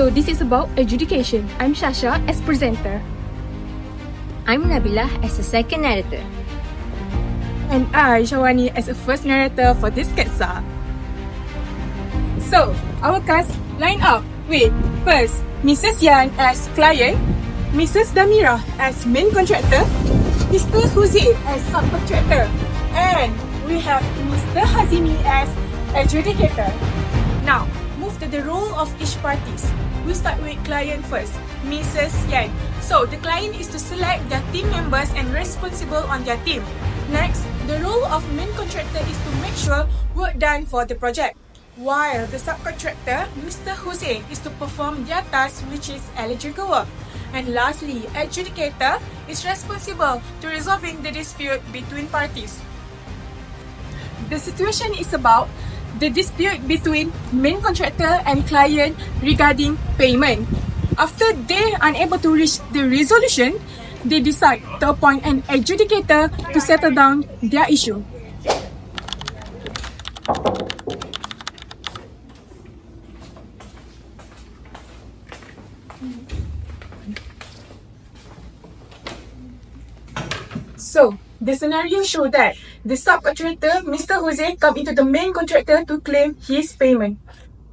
So this is about adjudication. I'm Shasha as presenter. I'm Nabila as a second narrator. And I, Shawani, as a first narrator for this sketsa. So, our cast line up with first, Mrs. Yan as client, Mrs. Damira as main contractor, Mr. Huzi as subcontractor, and we have Mr. Hazimi as adjudicator. Now, move to the role of each parties. We start with client first, Mrs. Yan. So, the client is to select their team members and responsible on their team. Next, the role of main contractor is to make sure work done for the project, while the subcontractor, Mr. Hussein, is to perform their task, which is electrical work. And lastly, adjudicator is responsible to resolving the dispute between parties. The situation is about the dispute between main contractor and client regarding payment. After they are unable to reach the resolution, they decide to appoint an adjudicator to settle down their issue. So, the scenario shows that the subcontractor, Mr. Jose, come into the main contractor to claim his payment.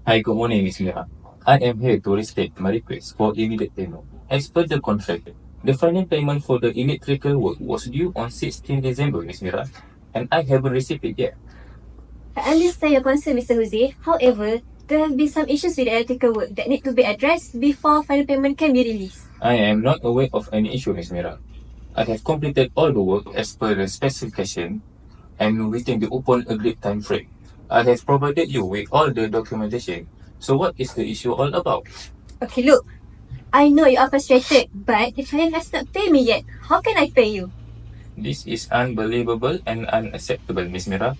Hi, good morning, Ms. Mira. I am here to restate my request for immediate payment. As per the contract, the final payment for the electrical work was due on 16 December, Ms. Mira, and I haven't received it yet. I understand your concern, Mr. Jose. However, there have been some issues with the electrical work that need to be addressed before final payment can be released. I am not aware of any issue, Ms. Mira. I have completed all the work as per the specification and within the open agreed time frame. I have provided you with all the documentation. So what is the issue all about? Okay, look. I know you are frustrated, but the client has not paid me yet. How can I pay you? This is unbelievable and unacceptable, Ms. Mira.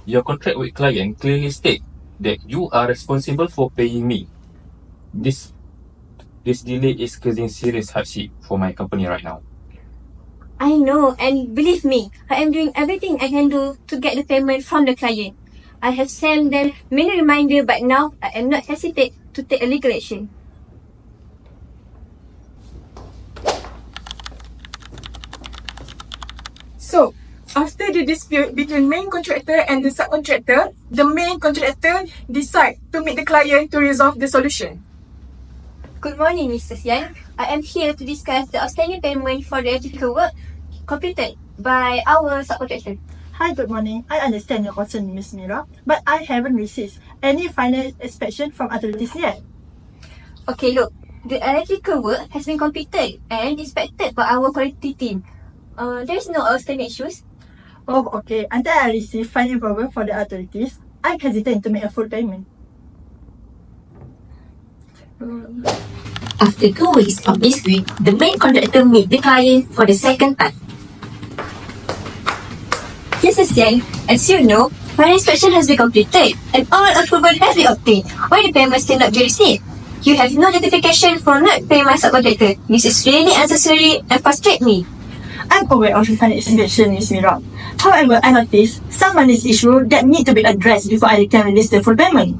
Your contract with client clearly states that you are responsible for paying me. This delay is causing serious hardship for my company right now. I know, and believe me, I am doing everything I can do to get the payment from the client. I have sent them many reminders, but now I am not hesitate to take a legal action. So, after the dispute between main contractor and the subcontractor, the main contractor decide to meet the client to resolve the solution. Good morning, Mr. Yan. I am here to discuss the outstanding payment for the electrical work completed by our subcontractor. Hi, good morning. I understand your concern, Ms. Mira, but I haven't received any final inspection from authorities yet. Okay, look. The electrical work has been completed and inspected by our quality team. There is no outstanding issues. Oh, okay. Until I receive final approval for the authorities, I'm hesitant to make a full payment. After 2 weeks of dispute, the main contractor meet the client for the second time. Mrs. Yang, as you know, final inspection has been completed and all approval has been obtained. Why the payment still not be received? You have no justification for not paying my subcontractor. This is really unnecessary and frustrate me. I'm aware of the final inspection, Ms. Mira. However, I noticed some money issue that need to be addressed before I can release the full payment.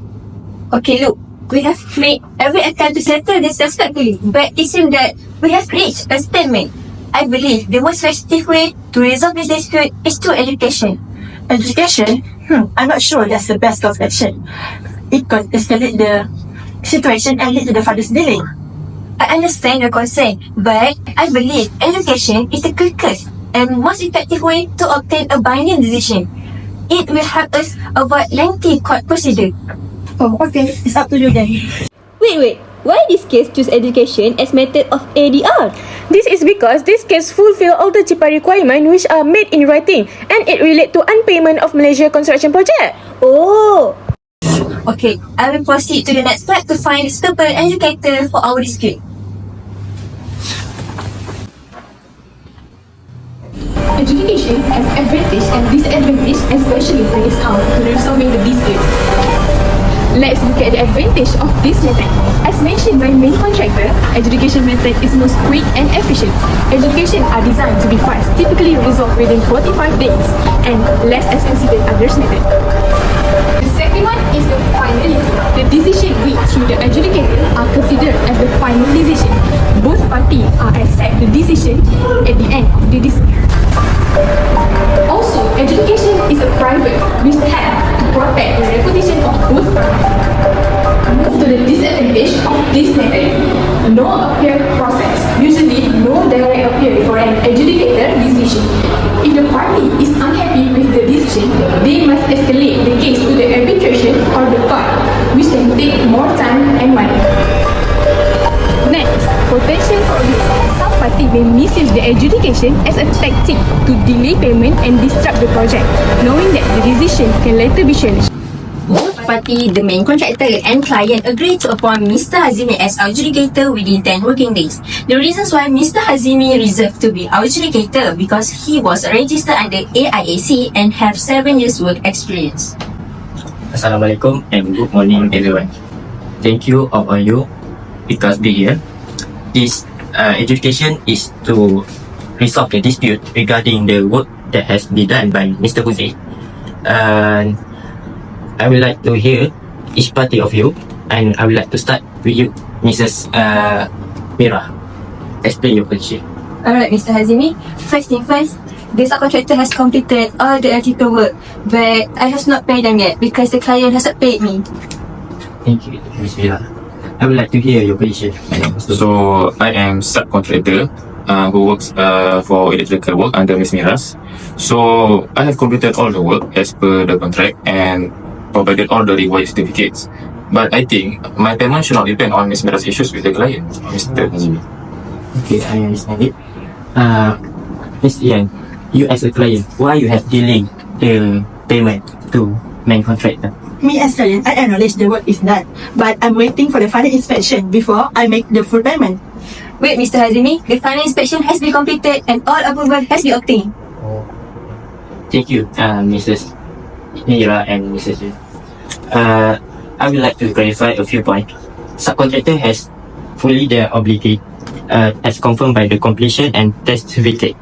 Okay, look. We have made every attempt to settle this respectfully, but it seems that we have reached a stalemate. I believe the most effective way to resolve this dispute is through education. Education? I'm not sure that's the best course of action. It could escalate the situation and lead to the further delay. I understand your concern, but I believe education is the quickest and most effective way to obtain a binding decision. It will help us avoid lengthy court procedure. Oh, okay. It's up to you then. Wait. Why this case choose education as method of ADR? This is because this case fulfill all the CIPA requirements which are made in writing and it relate to unpayment of Malaysia construction project. Oh! Okay, I will proceed to the next step to find a suitable educator for our dispute. Adjudication has advantage and disadvantage, especially when it's come to resolving the dispute. Let's look at the advantage of this method. As mentioned by main contractor, adjudication method is most quick and efficient. Adjudication are designed to be fast, typically resolved within 45 days, and less expensive than others method. The second one is the finality. The The decision reached through the adjudicator are considered as the final decision. Both parties are accept the decision at the end of the dispute. Also, adjudication is a private which helps to protect the reputation of both parties. Move to the disadvantage of this method. No appeal process. Usually, no direct appeal for an adjudicator decision. If the party is unhappy with the decision, they must escalate the case to the arbitration or the court, which can take more time and money. Next, potential for abuse. Some party may misuse the adjudication as a tactic to delay payment and disrupt the project, knowing that the decision can later be challenged. Both party, the main contractor and client, agreed to appoint Mr. Hazimi as adjudicator within 10 working days. The reasons why Mr. Hazimi reserved to be adjudicator because he was registered under AIAC and have 7 years work experience. Assalamualaikum and good morning everyone. Thank you all of you because be here. This adjudication is to resolve the dispute regarding the work that has been done by Mr. Jose. And I would like to hear each party of you, and I would like to start with you, Mrs. Mira. Explain your position. Alright, Mr. Hazimi. First thing first, the subcontractor has completed all the electrical work, but I have not paid them yet because the client hasn't paid me. Thank you, Ms. Mira. I would like to hear your position. So I am subcontractor who works for electrical work under Ms. Miras. So I have completed all the work as per the contract and provided all the required certificates. But I think my payment should not depend on Ms. Miras' issues with the client, Mr. Hazimi. Okay, I understand it. Ms. Ian, you as a client, why you have delayed the payment to main contractor? Me as client, I acknowledge the work is done, but I'm waiting for the final inspection before I make the full payment. Wait, Mr. Hazimi, the final inspection has been completed and all approval has been obtained. Thank you, Mrs. Mira and Mrs. Yu. I would like to clarify a few points. Subcontractor has fully their obligation as confirmed by the completion and test certificate.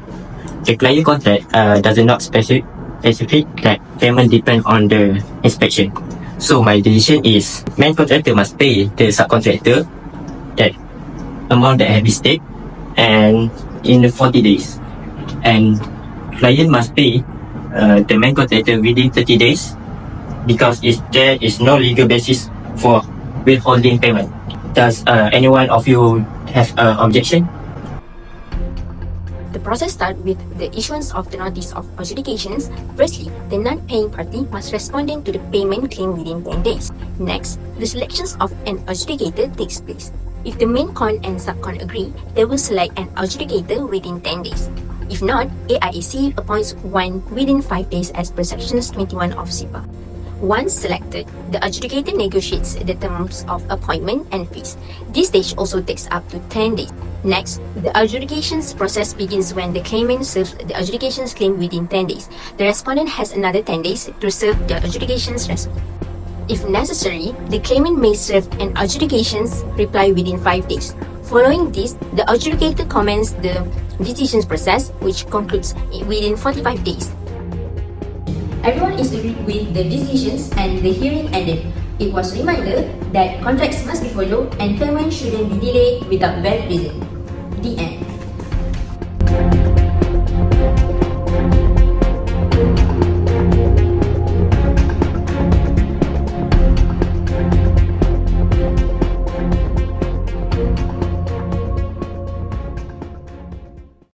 The client contract does not specify that payment depend on the inspection. So my decision is main contractor must pay the subcontractor that amount that have been staked and in the 40 days, and client must pay the main contractor within 30 days because there is no legal basis for withholding payment. Does anyone of you have an objection? The process starts with the issuance of the notice of adjudications. Firstly, the non-paying party must respond to the payment claim within 10 days. Next, the selections of an adjudicator takes place. If the main con and subcon agree, they will select an adjudicator within 10 days. If not, AIAC appoints one within 5 days as per sections 21 of SIPA. Once selected, the adjudicator negotiates the terms of appointment and fees. This stage also takes up to 10 days. Next, the adjudications process begins when the claimant serves the adjudications claim within 10 days. The respondent has another 10 days to serve the adjudications response. If necessary, the claimant may serve an adjudications reply within 5 days. Following this, the adjudicator commences the decisions process, which concludes within 45 days. Everyone is agreed with the decisions and the hearing ended. It was reminded that contracts must be followed and payment shouldn't be delayed without valid reason. The end.